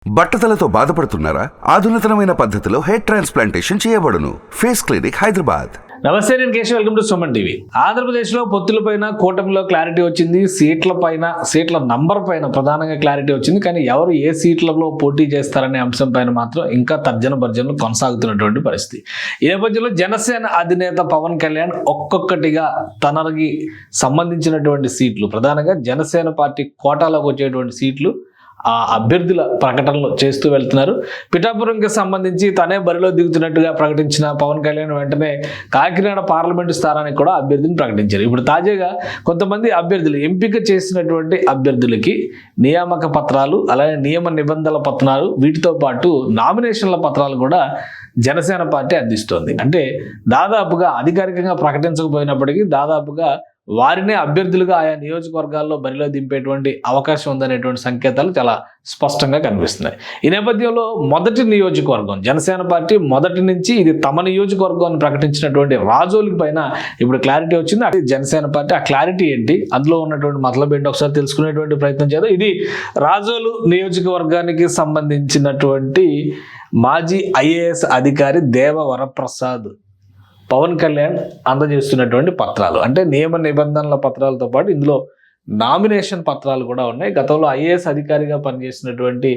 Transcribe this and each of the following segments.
బట్టతలతో బాధపడుతున్నారా? ఆధునితనమైన పద్ధతిలో hair transplantation చేయబడును. Face clinic, Hyderabad. నమస్తే, నేను Keshav. Welcome to Suman TV. ఆంధ్రప్రదేశ్లో పొత్తులపైన కూటమిలో క్లారిటీ వచ్చింది. సీట్ల నంబర్ పైన ప్రధానంగా క్లారిటీ వచ్చింది. కానీ ఎవరు ఏ సీట్లలో పోటీ చేస్తారనే అంశం పైన మాత్రం ఇంకా తర్జన భర్జనలు కొనసాగుతున్నటువంటి పరిస్థితి. ఈ నేపథ్యంలో జనసేన అధినేత పవన్ కళ్యాణ్ ఒక్కొక్కటిగా తనకి సంబంధించినటువంటి సీట్లు, ప్రధానంగా జనసేన పార్టీ కోటాలోకి వచ్చేటువంటి సీట్లు ఆ అభ్యర్థుల ప్రకటనలు చేస్తూ వెళ్తున్నారు. పిఠాపురంకి సంబంధించి తనే బరిలో దిగుతున్నట్టుగా ప్రకటించిన పవన్ కళ్యాణ్ వెంటనే కాకినాడ పార్లమెంటు స్థానానికి కూడా అభ్యర్థిని ప్రకటించారు. ఇప్పుడు తాజాగా కొంతమంది అభ్యర్థులు, ఎంపిక చేసినటువంటి అభ్యర్థులకి నియామక పత్రాలు, అలాగే నియమ నిబంధనల పత్రాలు, వీటితో పాటు నామినేషన్ల పత్రాలు కూడా జనసేన పార్టీ అందిస్తోంది. అంటే దాదాపుగా అధికారికంగా ప్రకటించకపోయినప్పటికీ దాదాపుగా వారినే అభ్యర్థులుగా ఆయా నియోజకవర్గాల్లో బరిలో దింపేటువంటి అవకాశం ఉందనేటువంటి సంకేతాలు చాలా స్పష్టంగా కనిపిస్తున్నాయి. ఈ నేపథ్యంలో మొదటి నియోజకవర్గం జనసేన పార్టీ మొదటి నుంచి ఇది తమ నియోజకవర్గం అని ప్రకటించినటువంటి రాజోలి పైన ఇప్పుడు క్లారిటీ వచ్చింది. అది జనసేన పార్టీ. ఆ క్లారిటీ ఏంటి, అందులో ఉన్నటువంటి మతలబ్ ఏంటి ఒకసారి తెలుసుకునేటువంటి ప్రయత్నం చేద్దాం. ఇది రాజోలు నియోజకవర్గానికి సంబంధించినటువంటి మాజీ ఐఏఎస్ అధికారి దేవ వరప్రసాద్ పవన్ కళ్యాణ్ అందజేస్తున్నటువంటి పత్రాలు. అంటే నియమ నిబంధనల పత్రాలతో పాటు ఇందులో నామినేషన్ పత్రాలు కూడా ఉన్నాయి. గతంలో ఐఏఎస్ అధికారిగా పనిచేసినటువంటి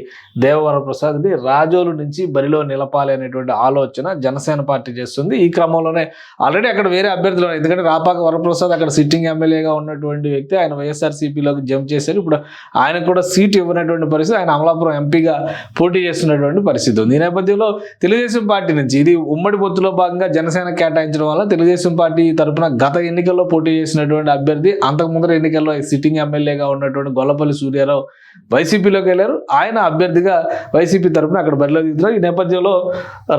దేవవరప్రసాద్ని రాజోలు నుంచి బరిలో నిలపాలి అనేటువంటి ఆలోచన జనసేన పార్టీ చేస్తుంది. ఈ క్రమంలోనే ఆల్రెడీ అక్కడ వేరే అభ్యర్థులు ఉన్నాయి. ఎందుకంటే రాపాక వరప్రసాద్ అక్కడ సిట్టింగ్ ఎమ్మెల్యేగా ఉన్నటువంటి వ్యక్తి, ఆయన వైఎస్ఆర్సీపీలోకి జంప్ చేశారు. ఇప్పుడు ఆయనకు కూడా సీటు ఇవ్వనటువంటి పరిస్థితి, ఆయన అమలాపురం ఎంపీగా పోటీ చేస్తున్నటువంటి పరిస్థితి ఉంది. ఈ నేపథ్యంలో తెలుగుదేశం పార్టీ నుంచి ఇది ఉమ్మడి పొత్తులో భాగంగా జనసేన కేటాయించడం వల్ల తెలుగుదేశం పార్టీ తరఫున గత ఎన్నికల్లో పోటీ చేసినటువంటి అభ్యర్థి, అంతకు ముందర ఎన్నికల్లో సిట్టింగ్ ఎమ్మెల్యేగా ఉన్నటువంటి గొల్లపల్లి సూర్యారావు వైసీపీలోకి వెళ్ళారు. ఆయన అభ్యర్థిగా వైసీపీ తరఫున అక్కడ బరిలో దిగుతున్నారు. ఈ నేపథ్యంలో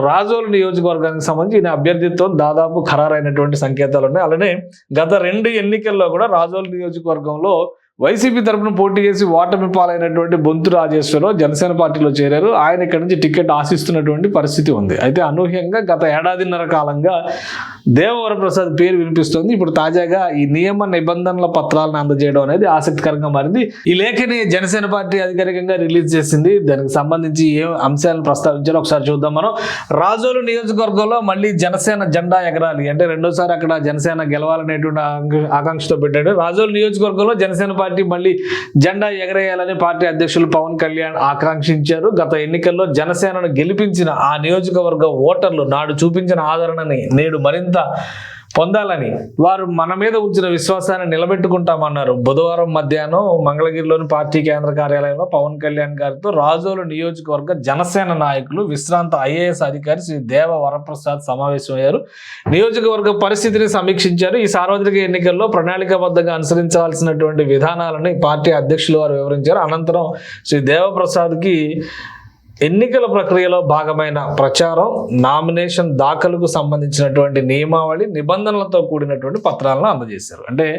రాజోలు నియోజకవర్గానికి సంబంధించి ఈయన అభ్యర్థిత్వం దాదాపు ఖరారైనటువంటి సంకేతాలు ఉన్నాయి. అలానే గత 2 ఎన్నికల్లో కూడా రాజోలు నియోజకవర్గంలో వైసీపీ తరఫున పోటీ చేసి ఓటమి పాలైనటువంటి బొంతు రాజేశ్వరరావు జనసేన పార్టీలో చేరారు. ఆయన ఇక్కడ నుంచి టికెట్ ఆశిస్తున్నటువంటి పరిస్థితి ఉంది. అయితే అనూహ్యంగా గత ఏడాదిన్నర కాలంగా దేవవరప్రసాద్ పేరు వినిపిస్తుంది. ఇప్పుడు తాజాగా ఈ నియమ నిబంధనల పత్రాలను అందజేయడం అనేది ఆసక్తికరంగా మారింది. ఈ లేఖని జనసేన పార్టీ అధికారికంగా రిలీజ్ చేసింది. దానికి సంబంధించి ఏ అంశాలను ప్రస్తావించారో ఒకసారి చూద్దాం. మనం రాజోలు నియోజకవర్గంలో మళ్ళీ జనసేన జెండా ఎగరాలి అంటే రెండోసారి అక్కడ జనసేన గెలవాలనేటువంటి ఆకాంక్షతో పెట్టాడు. రాజోలు నియోజకవర్గంలో జనసేన పార్టీ మళ్ళీ జెండా ఎగరేయాలని పార్టీ అధ్యక్షులు పవన్ కళ్యాణ్ ఆకాంక్షించారు. గత ఎన్నికల్లో జనసేనను గెలిపించిన ఆ నియోజకవర్గ ఓటర్లు నాడు చూపించిన ఆదరణని నేడు మరింత పొందాలని వారు మన మీద ఉంచిన విశ్వాసాన్ని నిలబెట్టుకుంటామన్నారు. బుధవారం మధ్యాహ్నం మంగళగిరిలోని పార్టీ కేంద్ర కార్యాలయంలో పవన్ కళ్యాణ్ గారితో రాజోలు నియోజకవర్గ జనసేన నాయకులు, విశ్రాంత ఐఏఎస్ అధికారి శ్రీ దేవ వరప్రసాద్ సమావేశమయ్యారు. నియోజకవర్గ పరిస్థితిని సమీక్షించారు. ఈ సార్వత్రిక ఎన్నికల్లో ప్రణాళికాబద్ధంగా అనుసరించాల్సినటువంటి విధానాలను పార్టీ అధ్యక్షులు వారు వివరించారు. అనంతరం శ్రీ దేవప్రసాద్కి ఎన్నికల ప్రక్రియలో భాగమైన ప్రచారం, నామినేషన్ దాఖలుకు సంబంధించినటువంటి నియమావళి, నిబంధనలతో కూడినటువంటి పత్రాలను అందజేశారు. అంటే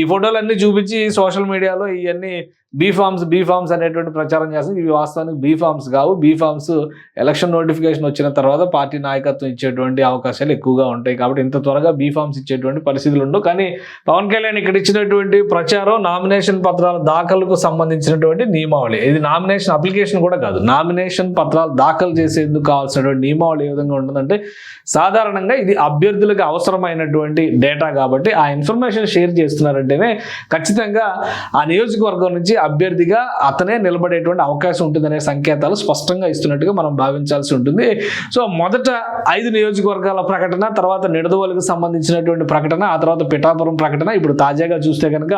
ఈ ఫోటోలన్నీ చూపించి సోషల్ మీడియాలో ఇవన్నీ బీ ఫామ్స్ అనేటువంటి ప్రచారం చేస్తారు. ఇవి వాస్తవానికి బీ ఫామ్స్ కావు. బీ ఫామ్స్ ఎలక్షన్ నోటిఫికేషన్ వచ్చిన తర్వాత పార్టీ నాయకత్వం ఇచ్చేటువంటి అవకాశాలు ఎక్కువగా ఉంటాయి. కాబట్టి ఇంత త్వరగా బీ ఫామ్స్ ఇచ్చేటువంటి పరిస్థితులు ఉండవు. కానీ పవన్ కళ్యాణ్ ఇక్కడ ఇచ్చినటువంటి ప్రచారం, నామినేషన్ పత్రాల దాఖలుకు సంబంధించినటువంటి నియమావళి, ఇది నామినేషన్ అప్లికేషన్ కూడా కాదు, నామినేషన్ పత్రాలు దాఖలు చేసేందుకు కావాల్సినటువంటి నియమావళి ఏ విధంగా ఉంటుందంటే, సాధారణంగా ఇది అభ్యర్థులకు అవసరమైనటువంటి డేటా కాబట్టి ఆ ఇన్ఫర్మేషన్ షేర్ చేస్తున్నారంటేనే ఖచ్చితంగా ఆ నియోజకవర్గం నుంచి అభ్యర్థిగా అతనే నిలబడేటువంటి అవకాశం ఉంటుందనే సంకేతాలు స్పష్టంగా ఇస్తున్నట్టుగా మనం భావించాల్సి ఉంటుంది. సో మొదట 5 నియోజకవర్గాల ప్రకటన, తర్వాత నిడదవోలుకు సంబంధించినటువంటి ప్రకటన, ఆ తర్వాత పిఠాపురం ప్రకటన. ఇప్పుడు తాజాగా చూస్తే కనుక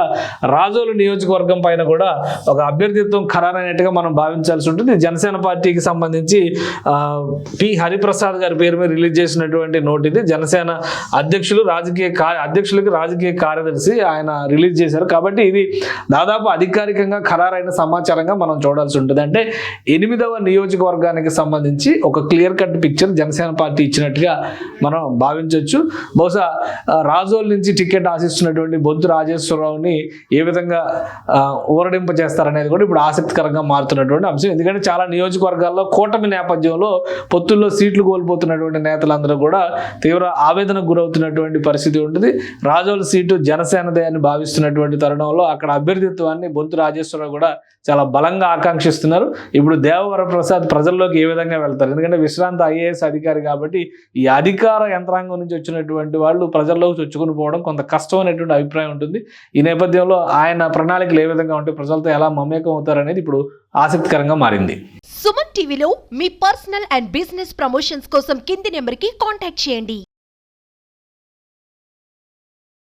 రాజోలు నియోజకవర్గం పైన కూడా ఒక అభ్యర్థిత్వం ఖరారైనట్టుగా మనం భావించాల్సి ఉంటుంది. జనసేన పార్టీకి సంబంధించి పి హరిప్రసాద్ గారి పేరు మీద రిలీజ్ చేసినటువంటి నోట్ ఇది. జనసేన అధ్యక్షులకి రాజకీయ కార్యదర్శి ఆయన రిలీజ్ చేశారు. కాబట్టి ఇది దాదాపు అధికారికంగా ఖరారైన సమాచారంగా మనం చూడాల్సి ఉంటుంది. అంటే 8వ నియోజకవర్గానికి సంబంధించి ఒక clear cut picture Janasena party ఇచ్చినట్టుగా మనం భావించవచ్చు. బహుశా రాజోల్ నుంచి టికెట్ ఆశిస్తున్నటువంటి బొంతు రాజేశ్వరరావుని ఏ విధంగా ఊరడింప చేస్తారనేది కూడా ఇప్పుడు ఆసక్తికరంగా మారుతున్నటువంటి అంశం. ఎందుకంటే చాలా నియోజకవర్గాల్లో కూటమి నేపథ్యంలో పొత్తుల్లో సీట్లు కోల్పోతున్నటువంటి నేతలందరూ కూడా తీవ్ర ఆవేదనకు గురవుతున్నటువంటి పరిస్థితి ఉంటుంది. రాజోల్ సీటు జనసేనదే అని భావిస్తున్నటువంటి తరుణంలో అక్కడ అభ్యర్థిత్వాన్ని బొంతు రాజేశ్వరరావు నాగేశ్వరరావు కూడా చాలా బలంగా ఆకాంక్షిస్తున్నారు. ఇప్పుడు దేవవర ప్రసాద్ ప్రజల్లోకి ఏ విధంగా వెళ్తారు, ఎందుకంటే విశ్రాంత ఐఏఎస్ అధికారి కాబట్టి ఈ అధికార యంత్రాంగం నుంచి వచ్చినటువంటి వాళ్ళు ప్రజల్లోకి చొచ్చుకుని పోవడం కొంత కష్టం అనేటువంటి అభిప్రాయం ఉంటుంది. ఈ నేపథ్యంలో ఆయన ప్రణాళికలు ఏ విధంగా ఉంటే ప్రజలతో ఎలా మమేకం అవుతారనేది ఇప్పుడు ఆసక్తికరంగా మారింది. సుమన్ టీవీలో మీ పర్సనల్ అండ్ బిజినెస్ ప్రమోషన్స్ కోసం కింది నెంబర్కి కాంటాక్ట్ చేయండి.